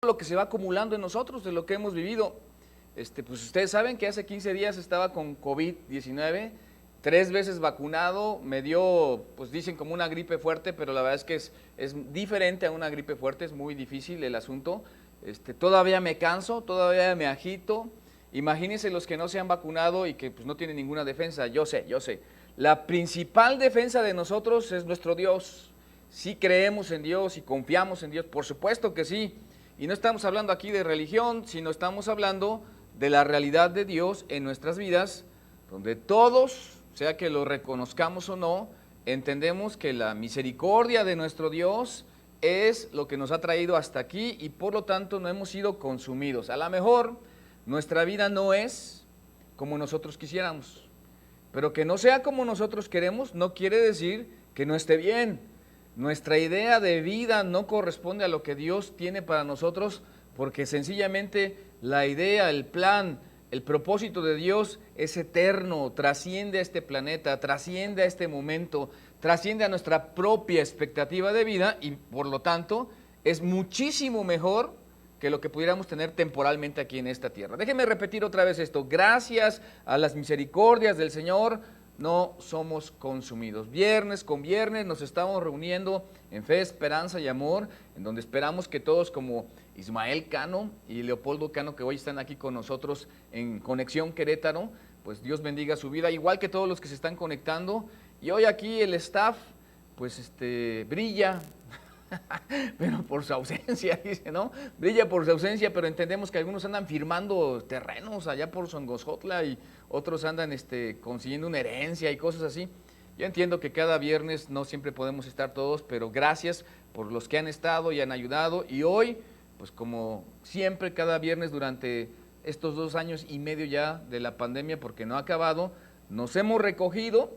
lo que se va acumulando en nosotros, de lo que hemos vivido. Pues ustedes saben que hace 15 días estaba con COVID-19, 3 veces vacunado, me dio, pues dicen como una gripe fuerte, pero la verdad es que es diferente a una gripe fuerte, es muy difícil el asunto. Todavía me canso, todavía me agito. Imagínense los que no se han vacunado y que pues no tienen ninguna defensa. Yo sé. La principal defensa de nosotros es nuestro Dios. Sí creemos en Dios y confiamos en Dios, por supuesto que sí. Y no estamos hablando aquí de religión, sino estamos hablando de la realidad de Dios en nuestras vidas, donde todos, sea que lo reconozcamos o no, entendemos que la misericordia de nuestro Dios es lo que nos ha traído hasta aquí y por lo tanto no hemos sido consumidos. A lo mejor nuestra vida no es como nosotros quisiéramos, pero que no sea como nosotros queremos no quiere decir que no esté bien. Nuestra idea de vida no corresponde a lo que Dios tiene para nosotros, porque sencillamente la idea, el plan, el propósito de Dios es eterno, trasciende a este planeta, trasciende a este momento, trasciende a nuestra propia expectativa de vida y por lo tanto es muchísimo mejor que lo que pudiéramos tener temporalmente aquí en esta tierra. Déjenme repetir otra vez esto: gracias a las misericordias del Señor no somos consumidos. Viernes con viernes nos estamos reuniendo en fe, esperanza y amor, en donde esperamos que todos, como Ismael Cano y Leopoldo Cano, que hoy están aquí con nosotros en Conexión Querétaro, pues Dios bendiga su vida, igual que todos los que se están conectando. Y hoy aquí el staff, pues brilla, pero por su ausencia, dice, ¿no? Brilla por su ausencia, pero entendemos que algunos andan firmando terrenos allá por Songosjotla y otros andan consiguiendo una herencia y cosas así. Yo entiendo que cada viernes no siempre podemos estar todos, pero gracias por los que han estado y han ayudado. Y hoy, pues como siempre, cada viernes durante estos 2 años y medio ya de la pandemia, porque no ha acabado, nos hemos recogido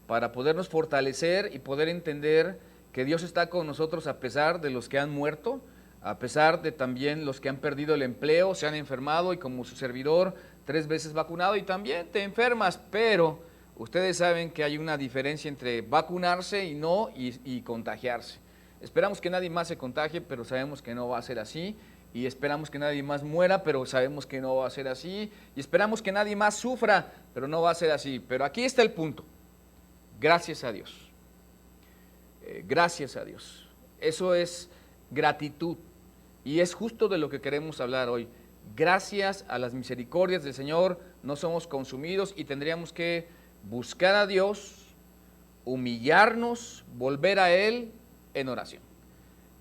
para podernos fortalecer y poder entender que Dios está con nosotros a pesar de los que han muerto, a pesar de también los que han perdido el empleo, se han enfermado y como su servidor 3 veces vacunado y también te enfermas, pero ustedes saben que hay una diferencia entre vacunarse y no y contagiarse. Esperamos que nadie más se contagie, pero sabemos que no va a ser así, y esperamos que nadie más muera, pero sabemos que no va a ser así, y esperamos que nadie más sufra, pero no va a ser así. Pero aquí está el punto: gracias a Dios. Gracias a Dios. Eso es gratitud y es justo de lo que queremos hablar hoy. Gracias a las misericordias del Señor no somos consumidos y tendríamos que buscar a Dios, humillarnos, volver a Él en oración.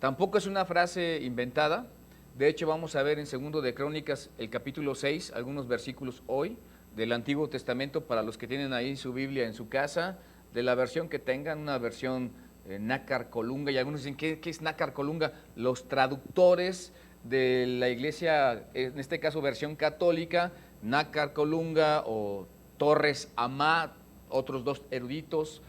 Tampoco es una frase inventada. De hecho, vamos a ver en 2 de Crónicas, el capítulo 6, algunos versículos hoy del Antiguo Testamento para los que tienen ahí su Biblia en su casa, de la versión que tengan, una versión Nácar Colunga, y algunos dicen, ¿qué es Nácar Colunga? Los traductores de la iglesia, en este caso versión católica, Nácar Colunga o Torres Amá, otros 2 eruditos,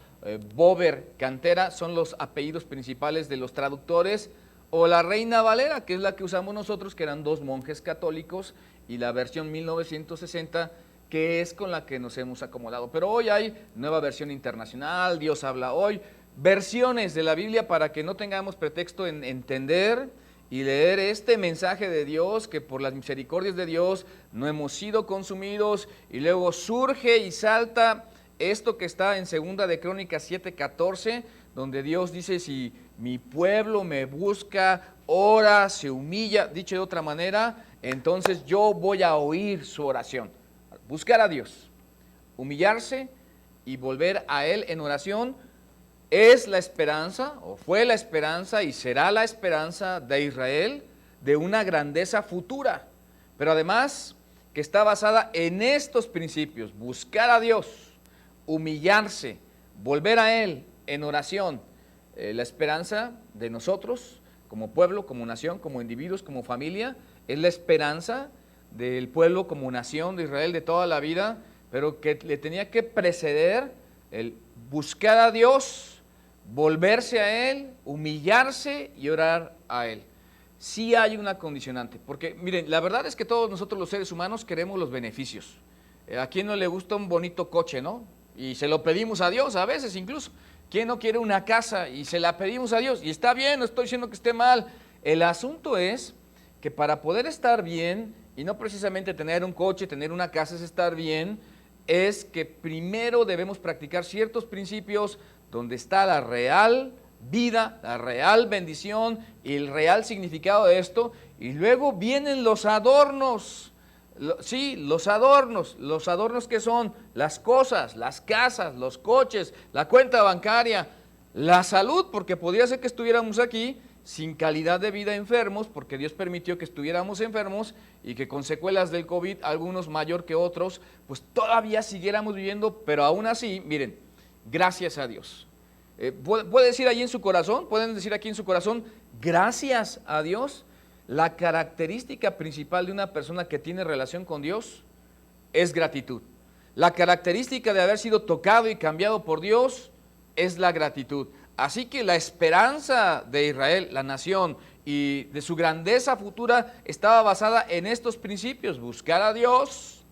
Bover Cantera, son los apellidos principales de los traductores, o la Reina Valera, que es la que usamos nosotros, que eran 2 monjes católicos, y la versión 1960, que es con la que nos hemos acomodado. Pero hoy hay nueva versión internacional, Dios habla hoy, versiones de la Biblia para que no tengamos pretexto en entender y leer este mensaje de Dios, que por las misericordias de Dios no hemos sido consumidos, y luego surge y salta esto que está en 2 de Crónicas 7:14, donde Dios dice: si mi pueblo me busca, ora, se humilla, dicho de otra manera, entonces yo voy a oír su oración. Buscar a Dios, humillarse y volver a Él en oración es la esperanza, o fue la esperanza y será la esperanza de Israel, de una grandeza futura, pero además que está basada en estos principios: buscar a Dios, humillarse, volver a Él en oración. La esperanza de nosotros como pueblo, como nación, como individuos, como familia, es la esperanza del pueblo como nación de Israel de toda la vida, pero que le tenía que preceder el buscar a Dios, volverse a Él, humillarse y orar a Él. Sí hay una condicionante, porque miren, la verdad es que todos nosotros los seres humanos queremos los beneficios. ¿A quién no le gusta un bonito coche, no? Y se lo pedimos a Dios a veces incluso. ¿Quién no quiere una casa y se la pedimos a Dios? Y está bien, no estoy diciendo que esté mal. El asunto es que para poder estar bien, y no precisamente tener un coche, tener una casa es estar bien, es que primero debemos practicar ciertos principios donde está la real vida, la real bendición y el real significado de esto, y luego vienen los adornos. Sí, los adornos que son las cosas, las casas, los coches, la cuenta bancaria, la salud, porque podría ser que estuviéramos aquí sin calidad de vida, enfermos, porque Dios permitió que estuviéramos enfermos y que con secuelas del COVID, algunos mayor que otros, pues todavía siguiéramos viviendo, pero aún así, miren, gracias a Dios. ¿Puede decir ahí en su corazón? ¿Pueden decir aquí en su corazón, gracias a Dios? La característica principal de una persona que tiene relación con Dios es gratitud. La característica de haber sido tocado y cambiado por Dios es la gratitud. Así que la esperanza de Israel, la nación, y de su grandeza futura estaba basada en estos principios: buscar a Dios,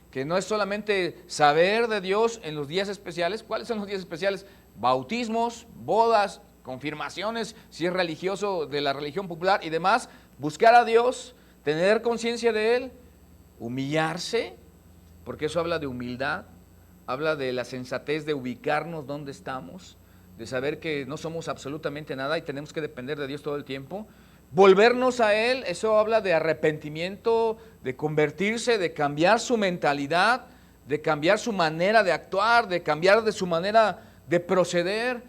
que no es solamente saber de Dios en los días especiales. ¿Cuáles son los días especiales? Bautismos, bodas, confirmaciones, si es religioso, de la religión popular y demás. Buscar a Dios, tener conciencia de Él, humillarse, porque eso habla de humildad, habla de la sensatez de ubicarnos donde estamos, de saber que no somos absolutamente nada y tenemos que depender de Dios todo el tiempo. Volvernos a Él, eso habla de arrepentimiento, de convertirse, de cambiar su mentalidad, de cambiar su manera de actuar, de cambiar de su manera de proceder,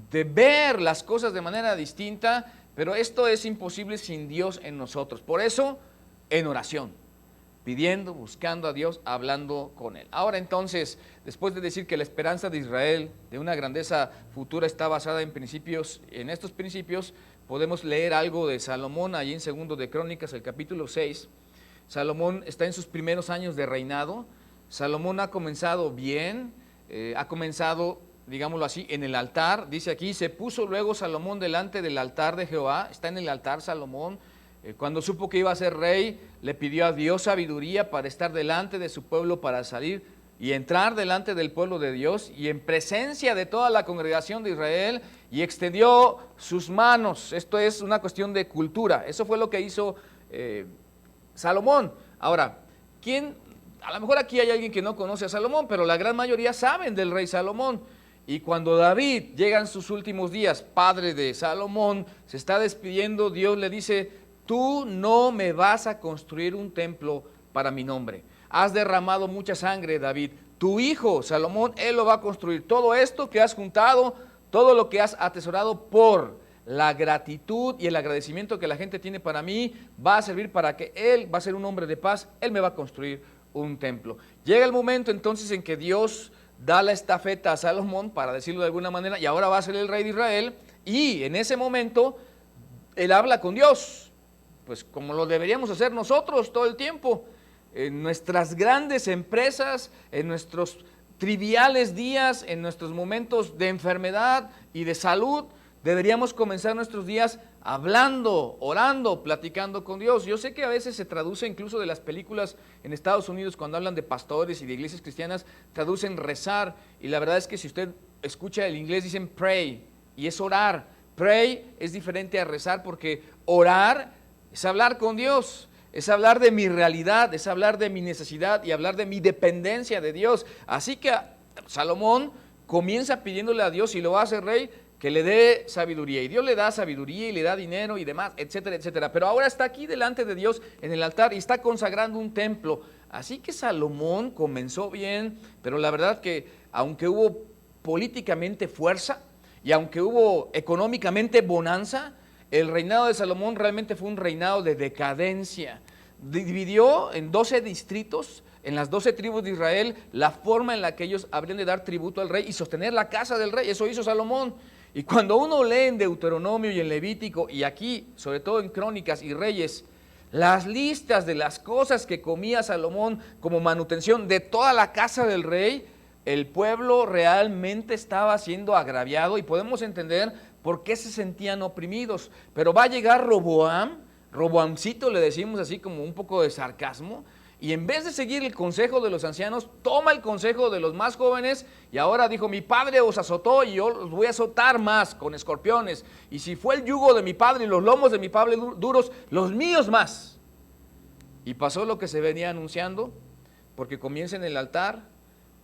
de ver las cosas de manera distinta, pero esto es imposible sin Dios en nosotros. Por eso, en oración, pidiendo, buscando a Dios, hablando con Él. Ahora entonces, después de decir que la esperanza de Israel, de una grandeza futura, está basada en principios, en estos principios, podemos leer algo de Salomón, allí en 2 de Crónicas, el capítulo 6. Salomón está en sus primeros años de reinado. Salomón ha comenzado bien, ha comenzado, digámoslo así, en el altar. Dice aquí, se puso luego Salomón delante del altar de Jehová. Está en el altar Salomón. Cuando supo que iba a ser rey, le pidió a Dios sabiduría para estar delante de su pueblo, para salir y entrar delante del pueblo de Dios y en presencia de toda la congregación de Israel, y extendió sus manos. Esto es una cuestión de cultura. Eso fue lo que hizo Salomón. Ahora, a lo mejor aquí hay alguien que no conoce a Salomón, pero la gran mayoría saben del rey Salomón. Y cuando David llega en sus últimos días, padre de Salomón, se está despidiendo, Dios le dice: tú no me vas a construir un templo para mi nombre. Has derramado mucha sangre, David. Tu hijo, Salomón, él lo va a construir. Todo esto que has juntado, todo lo que has atesorado por la gratitud y el agradecimiento que la gente tiene para mí, va a servir para que él va a ser un hombre de paz. Él me va a construir un templo. Llega el momento entonces en que Dios da la estafeta a Salomón, para decirlo de alguna manera, y ahora va a ser el rey de Israel, y en ese momento él habla con Dios, pues como lo deberíamos hacer nosotros todo el tiempo, en nuestras grandes empresas, en nuestros triviales días, en nuestros momentos de enfermedad y de salud. Deberíamos comenzar nuestros días hablando, orando, platicando con Dios. Yo sé que a veces se traduce incluso de las películas en Estados Unidos, cuando hablan de pastores y de iglesias cristianas, traducen rezar, y la verdad es que si usted escucha el inglés dicen pray, y es orar. Pray es diferente a rezar, porque orar es hablar con Dios, es hablar de mi realidad, es hablar de mi necesidad y hablar de mi dependencia de Dios. Así que Salomón comienza pidiéndole a Dios, y lo va a hacer rey, que le dé sabiduría, y Dios le da sabiduría y le da dinero y demás, etcétera, etcétera. Pero ahora está aquí delante de Dios en el altar y está consagrando un templo. Así que Salomón comenzó bien, pero la verdad que aunque hubo políticamente fuerza y aunque hubo económicamente bonanza, el reinado de Salomón realmente fue un reinado de decadencia. Dividió en 12 distritos, en las 12 tribus de Israel, la forma en la que ellos habrían de dar tributo al rey y sostener la casa del rey. Eso hizo Salomón. Y cuando uno lee en Deuteronomio y en Levítico, y aquí, sobre todo en Crónicas y Reyes, las listas de las cosas que comía Salomón como manutención de toda la casa del rey, el pueblo realmente estaba siendo agraviado, y podemos entender por qué se sentían oprimidos. Pero va a llegar Roboamcito, le decimos así como un poco de sarcasmo, Y en vez de seguir el consejo de los ancianos, toma el consejo de los más jóvenes y ahora dijo, mi padre os azotó y yo los voy a azotar más con escorpiones. Y si fue el yugo de mi padre y los lomos de mi padre duros, los míos más. Y pasó lo que se venía anunciando, porque comienza en el altar,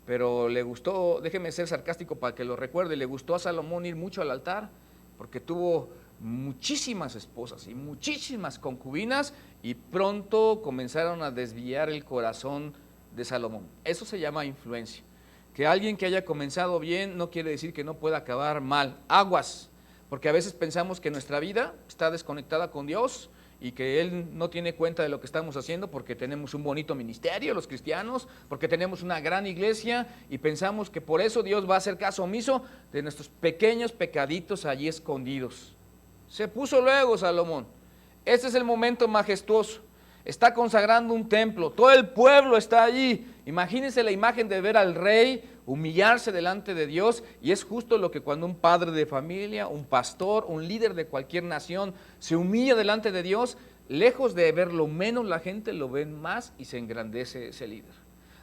pero le gustó, déjeme ser sarcástico para que lo recuerde, le gustó a Salomón ir mucho al altar, porque tuvo muchísimas esposas y muchísimas concubinas y pronto comenzaron a desviar el corazón de Salomón. Eso se llama influencia. Que alguien que haya comenzado bien no quiere decir que no pueda acabar mal. Aguas, porque a veces pensamos que nuestra vida está desconectada con Dios y que Él no tiene cuenta de lo que estamos haciendo porque tenemos un bonito ministerio, los cristianos, porque tenemos una gran iglesia y pensamos que por eso Dios va a hacer caso omiso de nuestros pequeños pecaditos allí escondidos. Se puso luego Salomón. Este es el momento majestuoso. Está consagrando un templo. Todo el pueblo está allí. Imagínense la imagen de ver al rey humillarse delante de Dios. Y es justo lo que cuando un padre de familia, un pastor, un líder de cualquier nación se humilla delante de Dios, lejos de verlo menos, la gente lo ven más y se engrandece ese líder.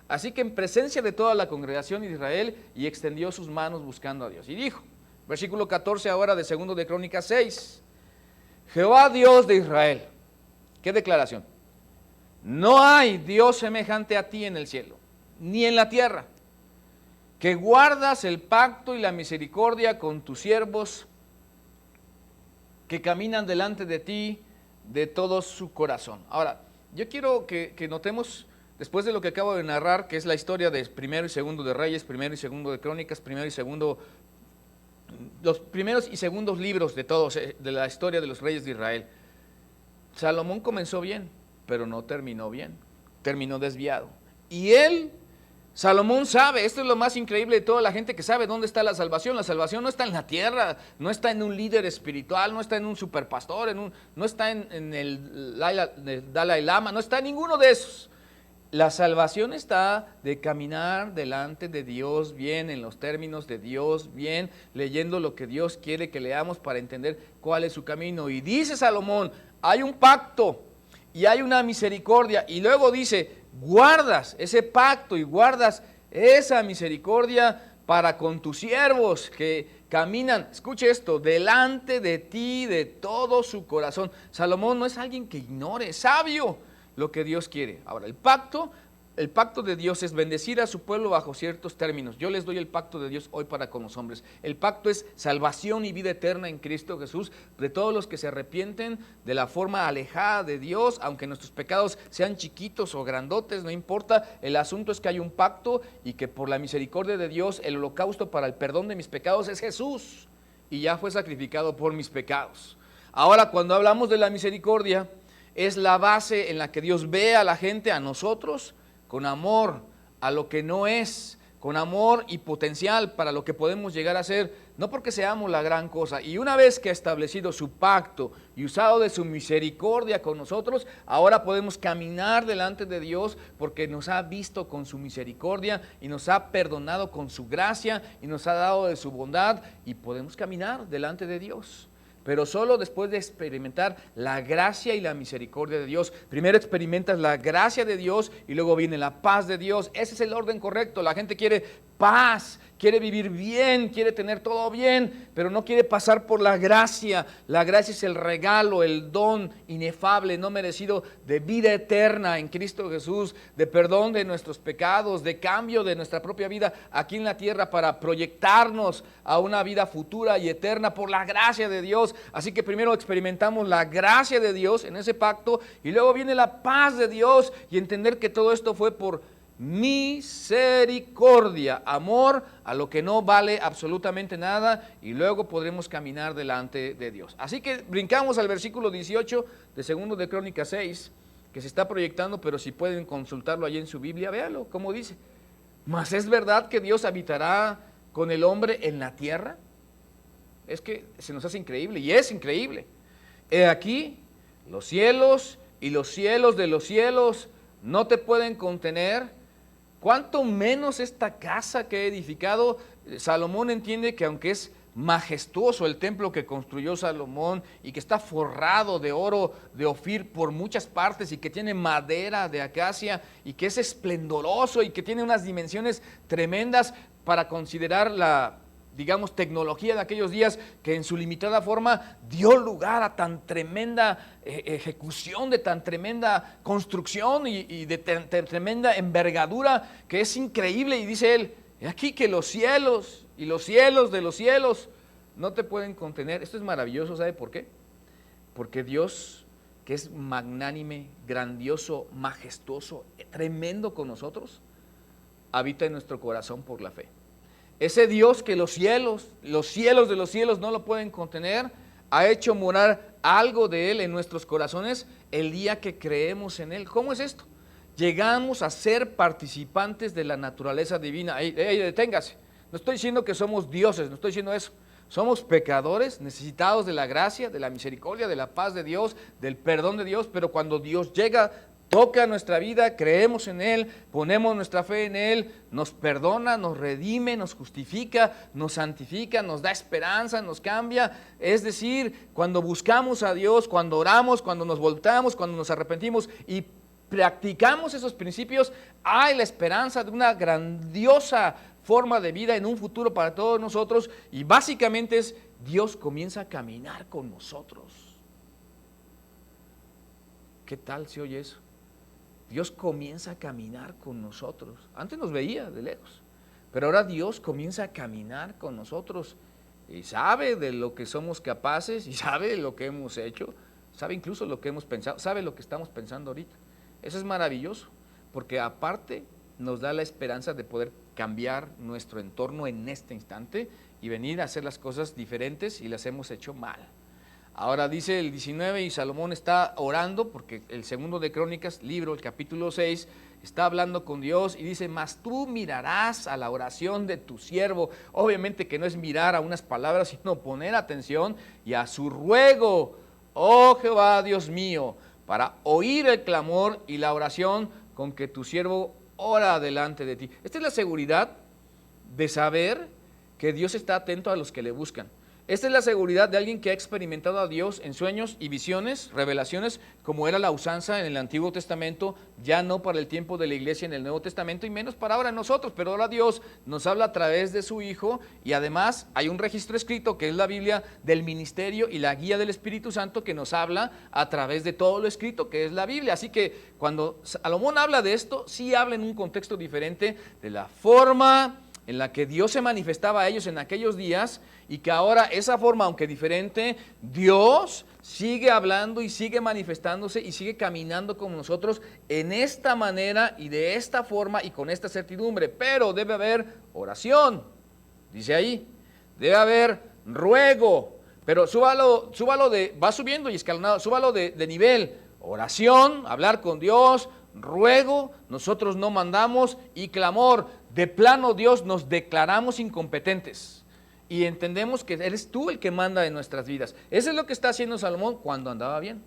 Así que en presencia de toda la congregación de Israel, y extendió sus manos buscando a Dios. Y dijo, versículo 14 ahora de 2 de Crónicas 6. Jehová Dios de Israel. ¿Qué declaración? No hay Dios semejante a ti en el cielo, ni en la tierra, que guardas el pacto y la misericordia con tus siervos, que caminan delante de ti de todo su corazón. Ahora, yo quiero que notemos, después de lo que acabo de narrar, que es la historia de primero y segundo de Reyes, primero y segundo de Crónicas, primero y segundo, los primeros y segundos libros de todos, de la historia de los reyes de Israel. Salomón comenzó bien, pero no terminó bien, terminó desviado. Y Salomón sabe, esto es lo más increíble de toda la gente que sabe dónde está la salvación. La salvación no está en la tierra, no está en un líder espiritual, no está en un superpastor, no está en el Dalai Lama, no está en ninguno de esos. La salvación está de caminar delante de Dios bien, en los términos de Dios bien, leyendo lo que Dios quiere que leamos para entender cuál es su camino. Y dice Salomón, hay un pacto y hay una misericordia. Y luego dice, guardas ese pacto y guardas esa misericordia para con tus siervos que caminan, escuche esto, delante de ti de todo su corazón. Salomón no es alguien que ignore, es sabio lo que Dios quiere. Ahora, el pacto de Dios es bendecir a su pueblo bajo ciertos términos. Yo les doy el pacto de Dios hoy para con los hombres. El pacto es salvación y vida eterna en Cristo Jesús de todos los que se arrepienten de la forma alejada de Dios, aunque nuestros pecados sean chiquitos o grandotes, no importa. El asunto es que hay un pacto y que por la misericordia de Dios el holocausto para el perdón de mis pecados es Jesús y ya fue sacrificado por mis pecados. Ahora, cuando hablamos de la misericordia, es la base en la que Dios ve a la gente, a nosotros, con amor a lo que no es, con amor y potencial para lo que podemos llegar a ser, no porque seamos la gran cosa. Y una vez que ha establecido su pacto y usado de su misericordia con nosotros, ahora podemos caminar delante de Dios porque nos ha visto con su misericordia y nos ha perdonado con su gracia y nos ha dado de su bondad y podemos caminar delante de Dios. Pero solo después de experimentar la gracia y la misericordia de Dios. Primero experimentas la gracia de Dios y luego viene la paz de Dios. Ese es el orden correcto. La gente quiere paz, quiere vivir bien, quiere tener todo bien, pero no quiere pasar por la gracia. La gracia es el regalo, el don inefable, no merecido de vida eterna en Cristo Jesús, de perdón de nuestros pecados, de cambio de nuestra propia vida aquí en la tierra para proyectarnos a una vida futura y eterna por la gracia de Dios. Así que primero experimentamos la gracia de Dios en ese pacto y luego viene la paz de Dios y entender que todo esto fue por misericordia, amor a lo que no vale absolutamente nada y luego podremos caminar delante de Dios. Así que brincamos al versículo 18 de 2 de Crónicas 6, que se está proyectando, pero si pueden consultarlo allí en su Biblia, véanlo, como dice. ¿Mas es verdad que Dios habitará con el hombre en la tierra? Es que se nos hace increíble y es increíble. He aquí, los cielos y los cielos de los cielos no te pueden contener. ¿Cuánto menos esta casa que he edificado? Salomón entiende que aunque es majestuoso el templo que construyó Salomón y que está forrado de oro de Ofir por muchas partes y que tiene madera de acacia y que es esplendoroso y que tiene unas dimensiones tremendas para considerar la, digamos, tecnología de aquellos días, que en su limitada forma dio lugar a tan tremenda ejecución, de tan tremenda construcción y de tremenda envergadura, que es increíble. Y dice él, he aquí que los cielos y los cielos de los cielos no te pueden contener. Esto es maravilloso, ¿sabe por qué? Porque Dios, que es magnánime, grandioso, majestuoso, tremendo con nosotros, habita en nuestro corazón por la fe. Ese Dios que los cielos de los cielos no lo pueden contener, ha hecho morar algo de Él en nuestros corazones el día que creemos en Él. ¿Cómo es esto? Llegamos a ser participantes de la naturaleza divina. Deténgase. No estoy diciendo que somos dioses, no estoy diciendo eso. Somos pecadores, necesitados de la gracia, de la misericordia, de la paz de Dios, del perdón de Dios, pero cuando Dios llega, toca nuestra vida, creemos en Él, ponemos nuestra fe en Él, nos perdona, nos redime, nos justifica, nos santifica, nos da esperanza, nos cambia. Es decir, cuando buscamos a Dios, cuando oramos, cuando nos voltamos, cuando nos arrepentimos y practicamos esos principios, hay la esperanza de una grandiosa forma de vida en un futuro para todos nosotros, y básicamente es Dios comienza a caminar con nosotros. ¿Qué tal se oye eso? Dios comienza a caminar con nosotros. Antes nos veía de lejos, pero ahora Dios comienza a caminar con nosotros y sabe de lo que somos capaces y sabe de lo que hemos hecho, sabe incluso lo que hemos pensado, sabe lo que estamos pensando ahorita. Eso es maravilloso, porque aparte nos da la esperanza de poder cambiar nuestro entorno en este instante y venir a hacer las cosas diferentes y las hemos hecho mal. Ahora dice el 19, y Salomón está orando, porque el segundo de Crónicas, libro, el capítulo 6, está hablando con Dios y dice, mas tú mirarás a la oración de tu siervo. Obviamente que no es mirar a unas palabras, sino poner atención y a su ruego, oh Jehová Dios mío, para oír el clamor y la oración con que tu siervo ora delante de ti. Esta es la seguridad de saber que Dios está atento a los que le buscan. Esta es la seguridad de alguien que ha experimentado a Dios en sueños y visiones, revelaciones, como era la usanza en el Antiguo Testamento, ya no para el tiempo de la iglesia en el Nuevo Testamento y menos para ahora nosotros, pero ahora Dios nos habla a través de su Hijo y además hay un registro escrito que es la Biblia del ministerio y la guía del Espíritu Santo que nos habla a través de todo lo escrito que es la Biblia. Así que cuando Salomón habla de esto, sí habla en un contexto diferente de la forma en la que Dios se manifestaba a ellos en aquellos días y que ahora esa forma, aunque diferente, Dios sigue hablando y sigue manifestándose y sigue caminando con nosotros en esta manera y de esta forma y con esta certidumbre. Pero debe haber oración, dice ahí, debe haber ruego, pero súbalo va subiendo y escalonado, súbalo de nivel, oración, hablar con Dios, ruego, nosotros no mandamos, y clamor. De plano, Dios, nos declaramos incompetentes y entendemos que eres tú el que manda en nuestras vidas. Eso es lo que está haciendo Salomón cuando andaba bien,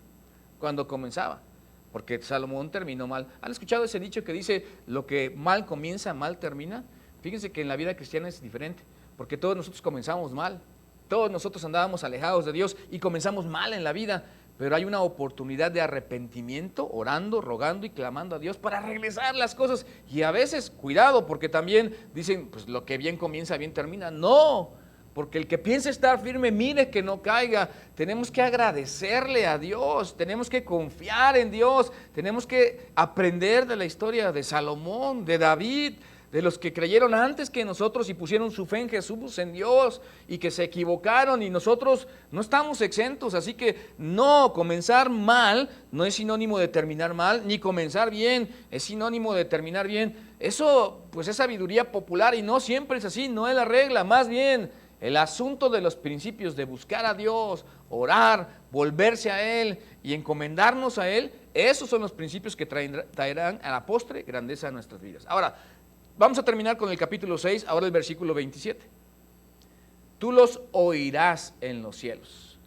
cuando comenzaba, porque Salomón terminó mal. ¿Han escuchado ese dicho que dice, lo que mal comienza, mal termina? Fíjense que en la vida cristiana es diferente, porque todos nosotros comenzamos mal, todos nosotros andábamos alejados de Dios y comenzamos mal en la vida, pero hay una oportunidad de arrepentimiento, orando, rogando y clamando a Dios para regresar las cosas. Y a veces, cuidado, porque también dicen, pues lo que bien comienza, bien termina. No, porque el que piensa estar firme, mire que no caiga. Tenemos que agradecerle a Dios, tenemos que confiar en Dios, tenemos que aprender de la historia de Salomón, de David, de los que creyeron antes que nosotros y pusieron su fe en Jesús, en Dios, y que se equivocaron, y nosotros no estamos exentos. Así que no, comenzar mal no es sinónimo de terminar mal, ni comenzar bien es sinónimo de terminar bien. Eso pues es sabiduría popular y no siempre es así, no es la regla. Más bien el asunto de los principios de buscar a Dios, orar, volverse a Él y encomendarnos a Él, esos son los principios que traerán a la postre grandeza a nuestras vidas. Ahora, vamos a terminar con el capítulo 6, ahora el versículo 27. Tú los oirás en los cielos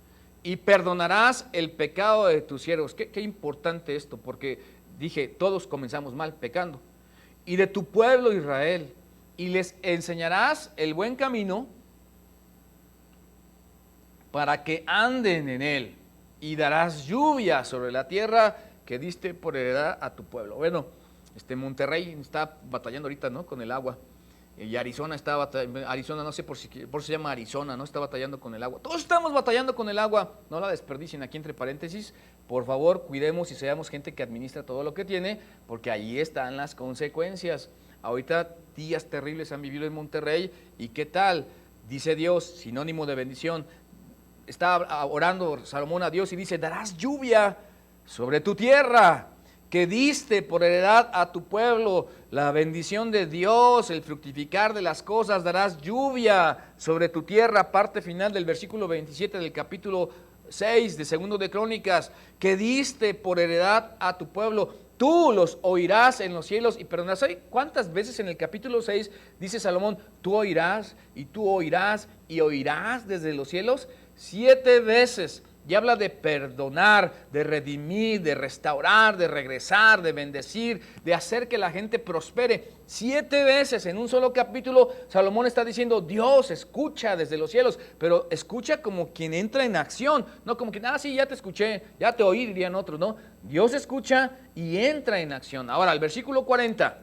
y perdonarás el pecado de tus siervos. Qué importante esto, porque dije, todos comenzamos mal, pecando. Y de tu pueblo Israel, y les enseñarás el buen camino para que anden en él, y darás lluvia sobre la tierra que diste por heredad a tu pueblo. Bueno, Monterrey está batallando ahorita, ¿no?, con el agua. Y Arizona está batallando, Arizona, no sé por si se llama Arizona, ¿no?, está batallando con el agua. Todos estamos batallando con el agua, no la desperdicien. Aquí entre paréntesis, por favor, cuidemos y seamos gente que administra todo lo que tiene, porque ahí están las consecuencias. Ahorita días terribles han vivido en Monterrey, ¿y qué tal? Dice Dios, sinónimo de bendición. Está orando Salomón a Dios y dice: darás lluvia sobre tu tierra que diste por heredad a tu pueblo. La bendición de Dios, el fructificar de las cosas, darás lluvia sobre tu tierra. Parte final del versículo 27 del capítulo 6 de Segundo de Crónicas, que diste por heredad a tu pueblo. Tú los oirás en los cielos y perdonarás. ¿Sabe cuántas veces en el capítulo 6 dice Salomón: tú oirás y tú oirás y oirás desde los cielos? 7 veces. Y habla de perdonar, de redimir, de restaurar, de regresar, de bendecir, de hacer que la gente prospere. 7 veces en un solo capítulo Salomón está diciendo: Dios escucha desde los cielos, pero escucha como quien entra en acción, no como quien, sí, ya te escuché, ya te oí, dirían otros, ¿no? Dios escucha y entra en acción. Ahora, el versículo 40.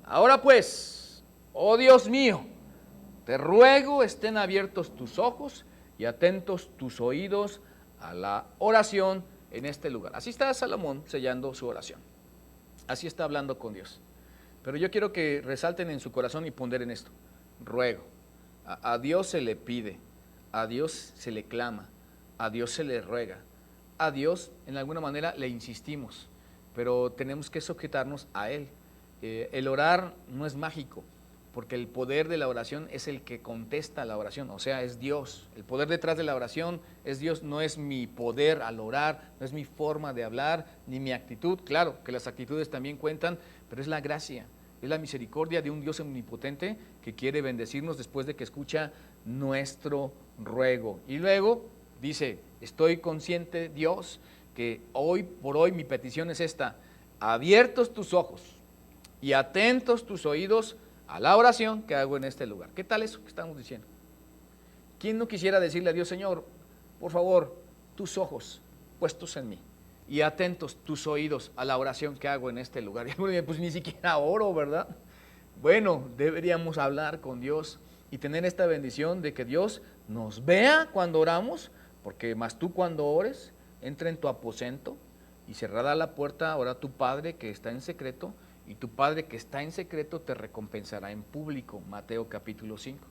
Ahora pues, oh Dios mío, te ruego estén abiertos tus ojos y atentos tus oídos a la oración en este lugar. Así está Salomón sellando su oración. Así está hablando con Dios. Pero yo quiero que resalten en su corazón y ponderen esto: ruego. A Dios se le pide, a Dios se le clama, a Dios se le ruega, a Dios en alguna manera le insistimos, pero tenemos que sujetarnos a Él. El orar no es mágico, porque el poder de la oración es el que contesta la oración, o sea, es Dios. El poder detrás de la oración es Dios, no es mi poder al orar, no es mi forma de hablar, ni mi actitud. Claro que las actitudes también cuentan, pero es la gracia, es la misericordia de un Dios omnipotente que quiere bendecirnos después de que escucha nuestro ruego. Y luego dice: estoy consciente, Dios, que hoy por hoy mi petición es esta: abiertos tus ojos y atentos tus oídos a la oración que hago en este lugar. ¿Qué tal eso que estamos diciendo? ¿Quién no quisiera decirle a Dios: Señor, por favor, tus ojos puestos en mí y atentos tus oídos a la oración que hago en este lugar? Y algunos dicen: pues ni siquiera oro, ¿verdad? Bueno, deberíamos hablar con Dios y tener esta bendición de que Dios nos vea cuando oramos, porque más tú cuando ores, entra en tu aposento y cerrada la puerta, ora tu Padre que está en secreto, y tu Padre que está en secreto te recompensará en público. Mateo capítulo 5.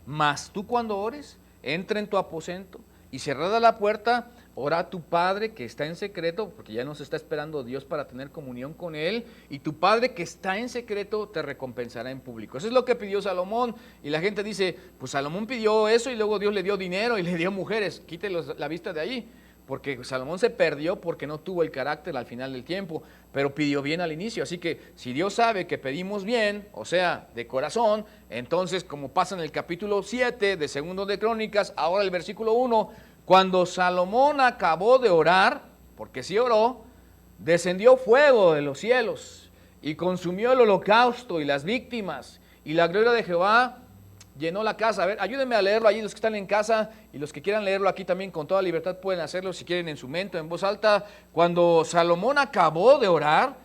Mas tú cuando ores, entra en tu aposento y cerrada la puerta, ora a tu Padre que está en secreto, porque ya nos está esperando Dios para tener comunión con Él, y tu Padre que está en secreto te recompensará en público. Eso es lo que pidió Salomón, y la gente dice: pues Salomón pidió eso y luego Dios le dio dinero y le dio mujeres. Quítelos la vista de ahí, porque Salomón se perdió porque no tuvo el carácter al final del tiempo, pero pidió bien al inicio. Así que si Dios sabe que pedimos bien, o sea, de corazón, entonces, como pasa en el capítulo 7 de Segundo de Crónicas, ahora el versículo 1, cuando Salomón acabó de orar, porque sí oró, descendió fuego de los cielos y consumió el holocausto y las víctimas, y la gloria de Jehová llenó la casa. A ver, ayúdenme a leerlo allí los que están en casa, y los que quieran leerlo aquí también con toda libertad pueden hacerlo, si quieren en su mente o en voz alta. Cuando Salomón acabó de orar,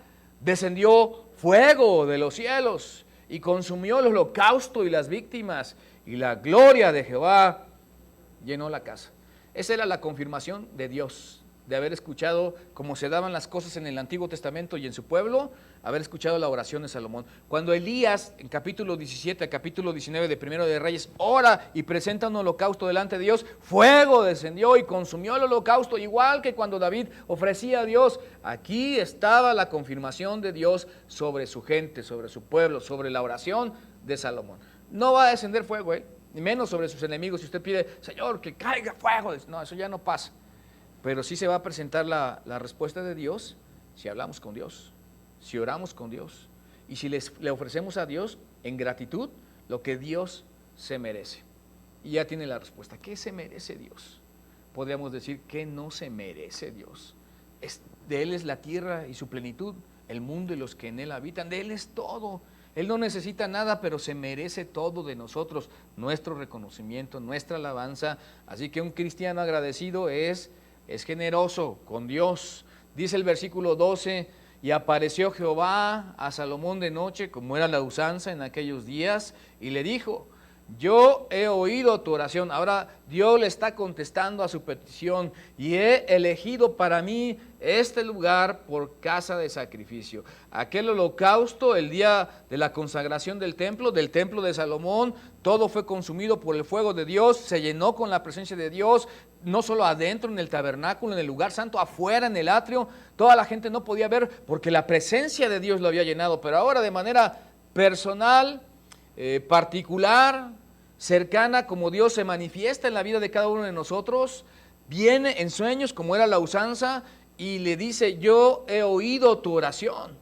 descendió fuego de los cielos y consumió el holocausto y las víctimas, y la gloria de Jehová llenó la casa. Esa era la confirmación de Dios, de haber escuchado cómo se daban las cosas en el Antiguo Testamento y en su pueblo, haber escuchado la oración de Salomón. Cuando Elías, en capítulo 17 a capítulo 19 de Primero de Reyes, ora y presenta un holocausto delante de Dios, fuego descendió y consumió el holocausto, igual que cuando David ofrecía a Dios. Aquí estaba la confirmación de Dios sobre su gente, sobre su pueblo, sobre la oración de Salomón. No va a descender fuego, ni menos sobre sus enemigos. Si usted pide: Señor, que caiga fuego, no, eso ya no pasa. Pero sí se va a presentar la respuesta de Dios si hablamos con Dios, si oramos con Dios, y si le ofrecemos a Dios en gratitud lo que Dios se merece. Y ya tiene la respuesta. ¿Qué se merece Dios? Podríamos decir: ¿qué no se merece Dios? De Él es la tierra y su plenitud, el mundo y los que en Él habitan. De Él es todo. Él no necesita nada, pero se merece todo de nosotros, nuestro reconocimiento, nuestra alabanza. Así que un cristiano agradecido es generoso con Dios. Dice el versículo 12, y apareció Jehová a Salomón de noche, como era la usanza en aquellos días, y le dijo, yo he oído tu oración. Ahora Dios le está contestando a su petición, y he elegido para mí este lugar por casa de sacrificio. Aquel holocausto, el día de la consagración del templo de Salomón, todo fue consumido por el fuego de Dios, se llenó con la presencia de Dios, no solo adentro en el tabernáculo, en el lugar santo, afuera en el atrio. Toda la gente no podía ver porque la presencia de Dios lo había llenado, pero ahora de manera personal, particular, cercana, como Dios se manifiesta en la vida de cada uno de nosotros, viene en sueños como era la usanza y le dice, yo he oído tu oración.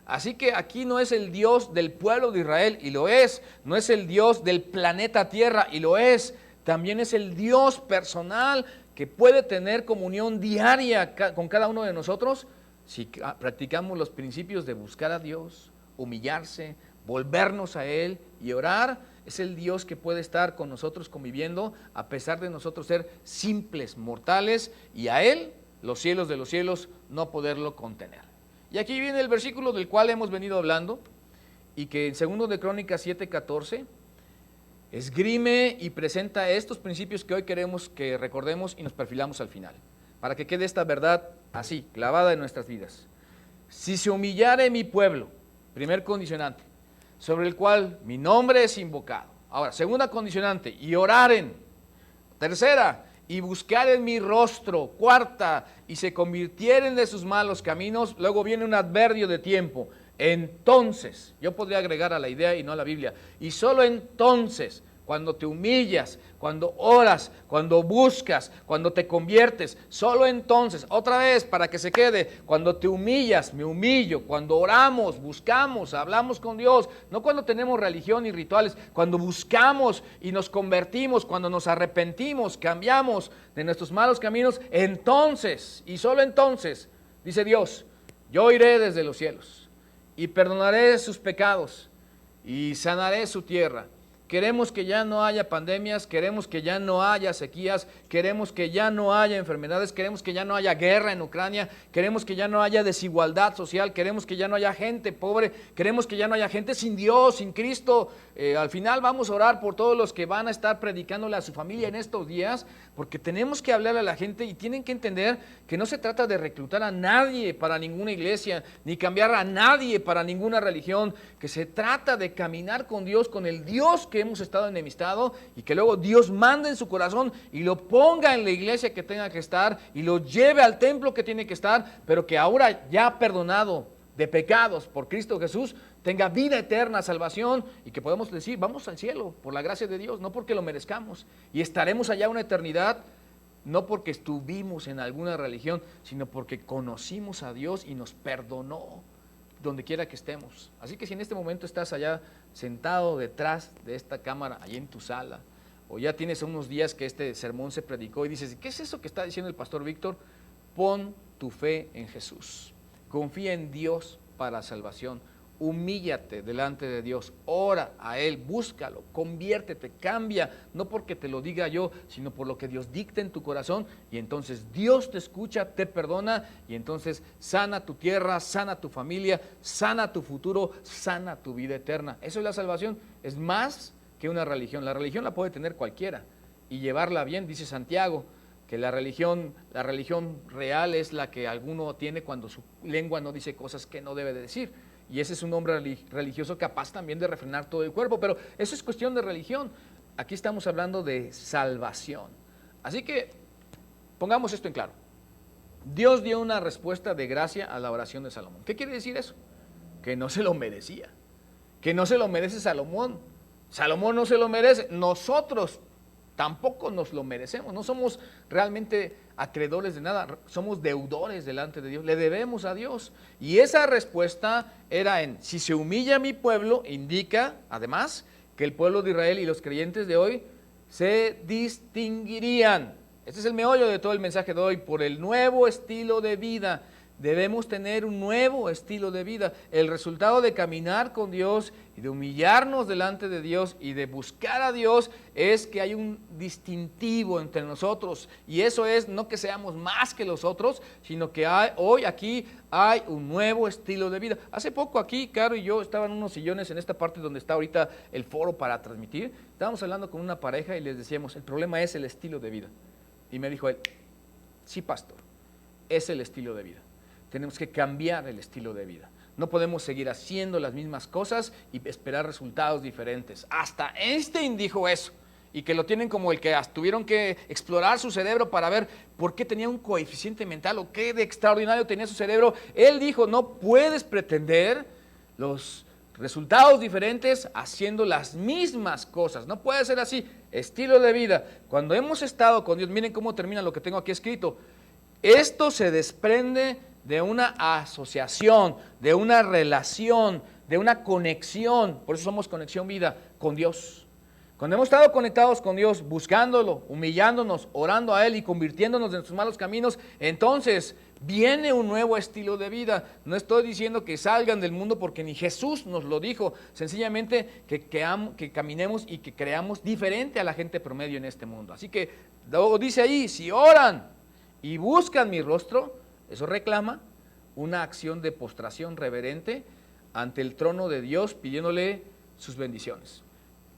Así que aquí no es el Dios del pueblo de Israel, y lo es, no es el Dios del planeta Tierra, y lo es, también es el Dios personal que puede tener comunión diaria con cada uno de nosotros si practicamos los principios de buscar a Dios, humillarse, volvernos a Él y orar. Es el Dios que puede estar con nosotros conviviendo a pesar de nosotros ser simples mortales y a Él, los cielos de los cielos, no poderlo contener. Y aquí viene el versículo del cual hemos venido hablando y que en 2 de Crónicas 7:14 esgrime y presenta estos principios que hoy queremos que recordemos y nos perfilamos al final, para que quede esta verdad así, clavada en nuestras vidas. Si se humillare mi pueblo, primer condicionante, sobre el cual mi nombre es invocado. Ahora, segunda condicionante, y oraren. Tercera, y buscaren mi rostro. Cuarta, y se convirtieren de sus malos caminos. Luego viene un adverbio de tiempo. Entonces, yo podría agregar a la idea y no a la Biblia, y solo entonces, cuando te humillas, cuando oras, cuando buscas, cuando te conviertes, solo entonces, otra vez para que se quede, cuando te humillas, me humillo, cuando oramos, buscamos, hablamos con Dios, no cuando tenemos religión y rituales, cuando buscamos y nos convertimos, cuando nos arrepentimos, cambiamos de nuestros malos caminos, entonces, y solo entonces, dice Dios, yo iré desde los cielos y perdonaré sus pecados y sanaré su tierra. Queremos que ya no haya pandemias, queremos que ya no haya sequías, queremos que ya no haya enfermedades, queremos que ya no haya guerra en Ucrania, queremos que ya no haya desigualdad social, queremos que ya no haya gente pobre, queremos que ya no haya gente sin Dios, sin Cristo. Al final vamos a orar por todos los que van a estar predicándole a su familia en estos días, porque tenemos que hablarle a la gente y tienen que entender que no se trata de reclutar a nadie para ninguna iglesia, ni cambiar a nadie para ninguna religión, que se trata de caminar con Dios, con el Dios que hemos estado enemistado, y que luego Dios mande en su corazón y lo ponga en la iglesia que tenga que estar y lo lleve al templo que tiene que estar, pero que ahora ya perdonado de pecados por Cristo Jesús, tenga vida eterna, salvación, y que podamos decir, vamos al cielo por la gracia de Dios, no porque lo merezcamos, y estaremos allá una eternidad, no porque estuvimos en alguna religión, sino porque conocimos a Dios y nos perdonó donde quiera que estemos. Así que si en este momento estás allá sentado detrás de esta cámara, allí en tu sala, o ya tienes unos días que este sermón se predicó y dices, ¿qué es eso que está diciendo el pastor Víctor? Pon tu fe en Jesús, confía en Dios para salvación, humíllate delante de Dios, ora a Él, búscalo, conviértete, cambia, no porque te lo diga yo, sino por lo que Dios dicta en tu corazón, y entonces Dios te escucha, te perdona, y entonces sana tu tierra, sana tu familia, sana tu futuro, sana tu vida eterna. Eso es la salvación, es más que una religión. La religión la puede tener cualquiera y llevarla bien, dice Santiago, que la religión real es la que alguno tiene cuando su lengua no dice cosas que no debe de decir. Y ese es un hombre religioso capaz también de refrenar todo el cuerpo, pero eso es cuestión de religión. Aquí estamos hablando de salvación. Así que pongamos esto en claro. Dios dio una respuesta de gracia a la oración de Salomón. ¿Qué quiere decir eso? Que no se lo merecía, que no se lo merece Salomón. Salomón no se lo merece, nosotros tampoco nos lo merecemos, no somos realmente acreedores de nada, somos deudores delante de Dios, le debemos a Dios. Y esa respuesta era en, si se humilla mi pueblo, indica además que el pueblo de Israel y los creyentes de hoy se distinguirían. Este es el meollo de todo el mensaje de hoy, por el nuevo estilo de vida debemos tener un nuevo estilo de vida. El resultado de caminar con Dios y de humillarnos delante de Dios y de buscar a Dios es que hay un distintivo entre nosotros. Y eso es no que seamos más que los otros, sino que hoy aquí hay un nuevo estilo de vida. Hace poco aquí, Caro y yo estaban en unos sillones en esta parte donde está ahorita el foro para transmitir. Estábamos hablando con una pareja y les decíamos, el problema es el estilo de vida. Y me dijo él, sí, pastor, es el estilo de vida. Tenemos que cambiar el estilo de vida. No podemos seguir haciendo las mismas cosas y esperar resultados diferentes. Hasta Einstein dijo eso, y que lo tienen como el que tuvieron que explorar su cerebro para ver por qué tenía un coeficiente mental o qué de extraordinario tenía su cerebro. Él dijo, no puedes pretender los resultados diferentes haciendo las mismas cosas. No puede ser así. Estilo de vida. Cuando hemos estado con Dios, miren cómo termina lo que tengo aquí escrito. Esto se desprende de una asociación, de una relación, de una conexión. Por eso somos Conexión Vida con Dios. Cuando hemos estado conectados con Dios, buscándolo, humillándonos, orando a Él y convirtiéndonos en sus malos caminos, entonces viene un nuevo estilo de vida. No estoy diciendo que salgan del mundo porque ni Jesús nos lo dijo. Sencillamente que caminemos y que creamos diferente a la gente promedio en este mundo. Así que dice ahí, si oran y buscan mi rostro, eso reclama una acción de postración reverente ante el trono de Dios pidiéndole sus bendiciones.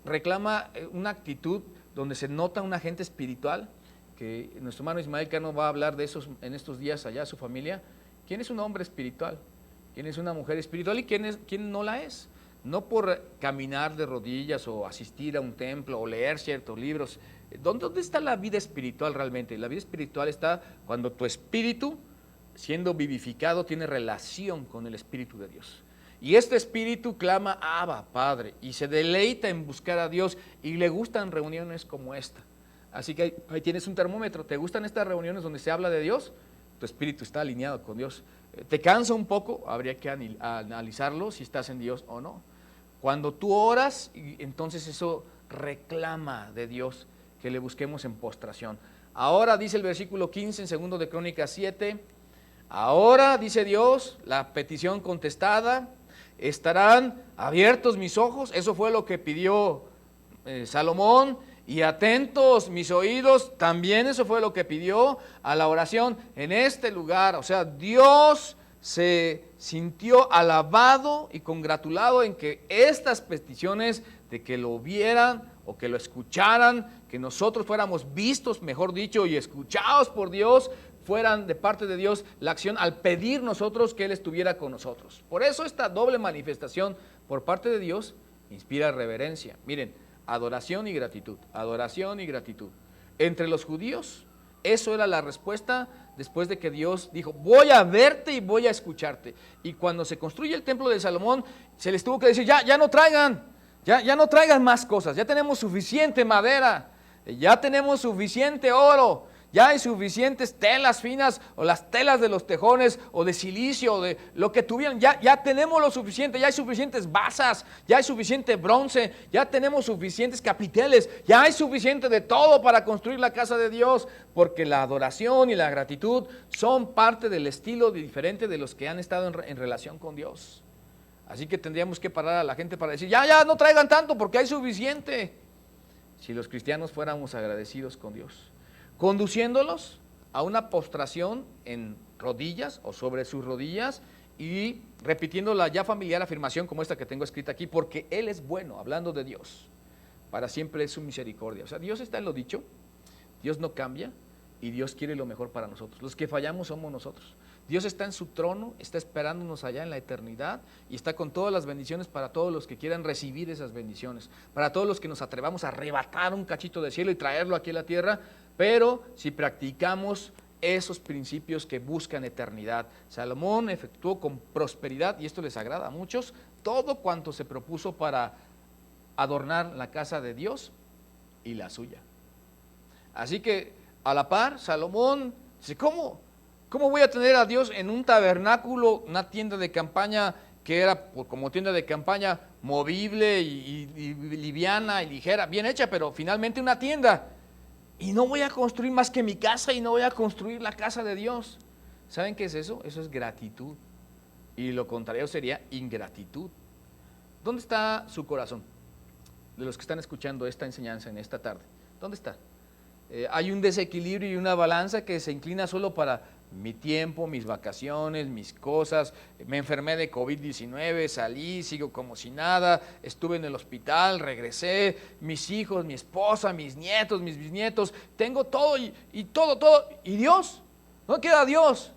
Reclama una actitud donde se nota un agente espiritual, que nuestro hermano Ismael Cano va a hablar de esos en estos días allá a su familia. ¿Quién es un hombre espiritual? ¿Quién es una mujer espiritual? ¿Y quién no la es? No por caminar de rodillas o asistir a un templo o leer ciertos libros. ¿Dónde está la vida espiritual realmente? La vida espiritual está cuando tu espíritu, siendo vivificado, tiene relación con el Espíritu de Dios. Y este espíritu clama, Abba, Padre, y se deleita en buscar a Dios, y le gustan reuniones como esta. Así que ahí tienes un termómetro. ¿Te gustan estas reuniones donde se habla de Dios? Tu espíritu está alineado con Dios. ¿Te cansa un poco? Habría que analizarlo si estás en Dios o no. Cuando tú oras, entonces eso reclama de Dios que le busquemos en postración. Ahora dice el versículo 15 en 2 de Crónicas 7, ahora dice Dios, la petición contestada, estarán abiertos mis ojos, eso fue lo que pidió Salomón, y atentos mis oídos, también eso fue lo que pidió a la oración en este lugar. O sea, Dios se sintió alabado y congratulado en que estas peticiones de que lo vieran o que lo escucharan, que nosotros fuéramos vistos, mejor dicho, y escuchados por Dios, fueran de parte de Dios la acción al pedir nosotros que Él estuviera con nosotros. Por eso esta doble manifestación por parte de Dios inspira reverencia. Miren, adoración y gratitud, adoración y gratitud. Entre los judíos, eso era la respuesta después de que Dios dijo, voy a verte y voy a escucharte. Y cuando se construye el templo de Salomón, se les tuvo que decir, ya no traigan, ya no traigan más cosas, ya tenemos suficiente madera, ya tenemos suficiente oro, ya hay suficientes telas finas o las telas de los tejones o de silicio o de lo que tuvieran, ya tenemos lo suficiente, ya hay suficientes basas, ya hay suficiente bronce, ya tenemos suficientes capiteles, ya hay suficiente de todo para construir la casa de Dios, porque la adoración y la gratitud son parte del estilo diferente de los que han estado en relación con Dios. Así que tendríamos que parar a la gente para decir, ya no traigan tanto porque hay suficiente. Si los cristianos fuéramos agradecidos con Dios, conduciéndolos a una postración en rodillas o sobre sus rodillas y repitiendo la ya familiar afirmación como esta que tengo escrita aquí, porque Él es bueno, hablando de Dios, para siempre es su misericordia. O sea, Dios está en lo dicho, Dios no cambia y Dios quiere lo mejor para nosotros. Los que fallamos somos nosotros. Dios está en su trono, está esperándonos allá en la eternidad y está con todas las bendiciones para todos los que quieran recibir esas bendiciones, para todos los que nos atrevamos a arrebatar un cachito de cielo y traerlo aquí a la tierra, pero si practicamos esos principios que buscan eternidad. Salomón efectuó con prosperidad, y esto les agrada a muchos, todo cuanto se propuso para adornar la casa de Dios y la suya. Así que a la par, Salomón dice, ¿cómo voy a tener a Dios en un tabernáculo, una tienda de campaña que era como tienda de campaña movible y liviana y ligera, bien hecha, pero finalmente una tienda? Y no voy a construir más que mi casa y no voy a construir la casa de Dios. ¿Saben qué es eso? Eso es gratitud. Y lo contrario sería ingratitud. ¿Dónde está su corazón? De los que están escuchando esta enseñanza en esta tarde. ¿Dónde está? Hay un desequilibrio y una balanza que se inclina solo para mi tiempo, mis vacaciones, mis cosas. Me enfermé de COVID-19, salí, sigo como si nada, estuve en el hospital, regresé, mis hijos, mi esposa, mis nietos, mis bisnietos, tengo todo y todo. ¿Y Dios? ¿No queda Dios?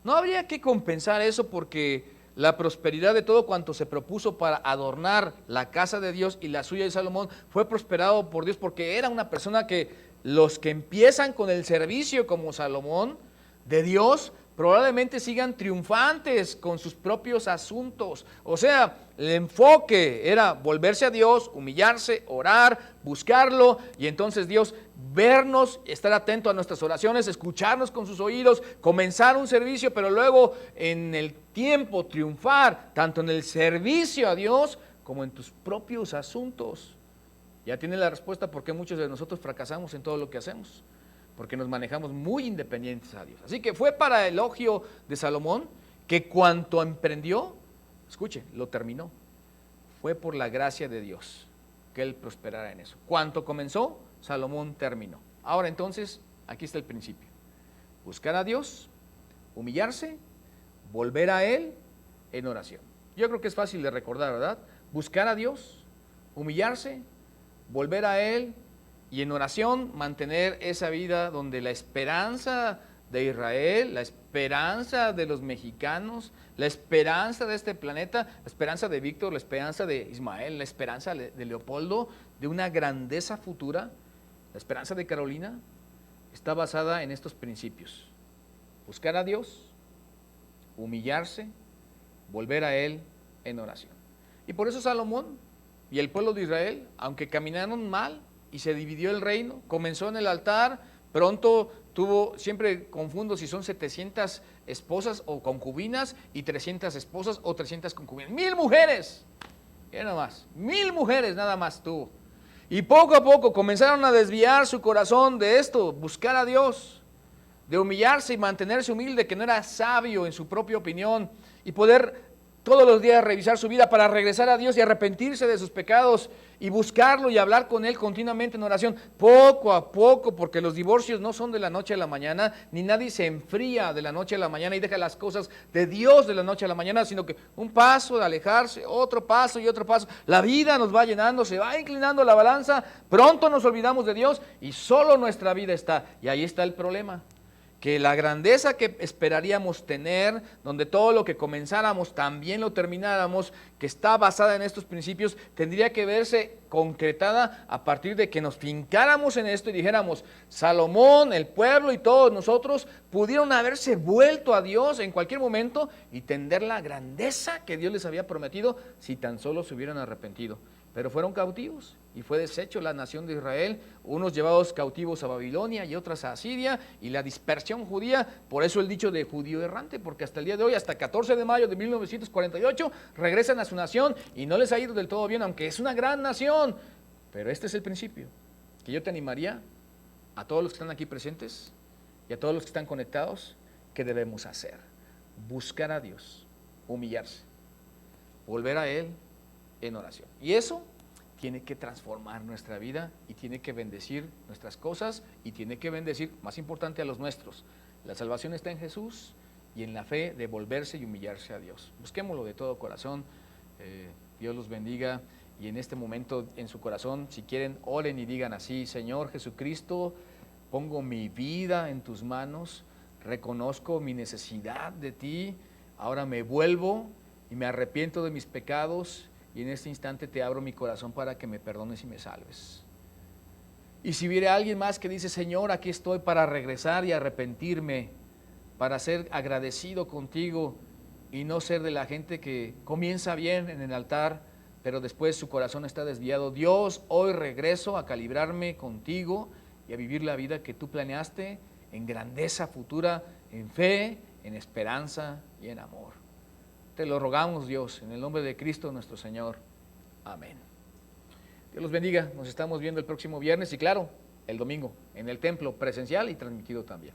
No habría que compensar eso porque la prosperidad de todo cuanto se propuso para adornar la casa de Dios y la suya de Salomón fue prosperado por Dios porque era una persona que los que empiezan con el servicio como Salomón de Dios probablemente sigan triunfantes con sus propios asuntos. O sea, el enfoque era volverse a Dios, humillarse, orar, buscarlo y entonces Dios vernos, estar atento a nuestras oraciones, escucharnos con sus oídos, comenzar un servicio, pero luego en el tiempo triunfar, tanto en el servicio a Dios como en tus propios asuntos. Ya tiene la respuesta por qué muchos de nosotros fracasamos en todo lo que hacemos, porque nos manejamos muy independientes a Dios. Así que fue para elogio de Salomón que cuanto emprendió, escuche, lo terminó. Fue por la gracia de Dios que él prosperara en eso. Cuanto comenzó, Salomón terminó. Ahora entonces, aquí está el principio. Buscar a Dios, humillarse, volver a Él en oración. Yo creo que es fácil de recordar, ¿verdad? Buscar a Dios, humillarse, volver a Él y en oración mantener esa vida donde la esperanza de Israel, la esperanza de los mexicanos, la esperanza de este planeta, la esperanza de Víctor, la esperanza de Ismael, la esperanza de Leopoldo, de una grandeza futura, la esperanza de Carolina, está basada en estos principios. Buscar a Dios, humillarse, volver a Él en oración. Y por eso Salomón y el pueblo de Israel, aunque caminaron mal y se dividió el reino, comenzó en el altar, pronto tuvo, siempre confundo si son 700 esposas o concubinas y 300 esposas o 300 concubinas. 1000 mujeres, ya nada más, 1000 mujeres nada más tuvo. Y poco a poco comenzaron a desviar su corazón de esto, buscar a Dios, de humillarse y mantenerse humilde, que no era sabio en su propia opinión, y poder todos los días revisar su vida para regresar a Dios y arrepentirse de sus pecados y buscarlo y hablar con Él continuamente en oración, poco a poco, porque los divorcios no son de la noche a la mañana, ni nadie se enfría de la noche a la mañana y deja las cosas de Dios de la noche a la mañana, sino que un paso de alejarse, otro paso y otro paso, la vida nos va llenando, se va inclinando la balanza, pronto nos olvidamos de Dios y solo nuestra vida está, y ahí está el problema. Que la grandeza que esperaríamos tener, donde todo lo que comenzáramos también lo termináramos, que está basada en estos principios, tendría que verse concretada a partir de que nos fincáramos en esto y dijéramos, Salomón, el pueblo y todos nosotros pudieron haberse vuelto a Dios en cualquier momento y tender la grandeza que Dios les había prometido si tan solo se hubieran arrepentido. Pero fueron cautivos y fue deshecho la nación de Israel, unos llevados cautivos a Babilonia y otras a Asiria, y la dispersión judía, por eso el dicho de judío errante, porque hasta el día de hoy, hasta 14 de mayo de 1948, regresan a su nación y no les ha ido del todo bien, aunque es una gran nación. Pero este es el principio, que yo te animaría a todos los que están aquí presentes y a todos los que están conectados, que debemos hacer: buscar a Dios, humillarse, volver a Él en oración. Y eso tiene que transformar nuestra vida y tiene que bendecir nuestras cosas y tiene que bendecir, más importante, a los nuestros. La salvación está en Jesús y en la fe de volverse y humillarse a Dios. Busquémoslo de todo corazón. Dios los bendiga y en este momento en su corazón, si quieren, oren y digan así: Señor Jesucristo, pongo mi vida en tus manos, reconozco mi necesidad de ti, ahora me vuelvo y me arrepiento de mis pecados. Y en este instante te abro mi corazón para que me perdones y me salves. Y si hubiera alguien más que dice: Señor, aquí estoy para regresar y arrepentirme, para ser agradecido contigo y no ser de la gente que comienza bien en el altar, pero después su corazón está desviado. Dios, hoy regreso a calibrarme contigo y a vivir la vida que tú planeaste en grandeza futura, en fe, en esperanza y en amor. Te lo rogamos, Dios, en el nombre de Cristo nuestro Señor. Amén. Dios los bendiga. Nos estamos viendo el próximo viernes y claro, el domingo en el templo presencial y transmitido también.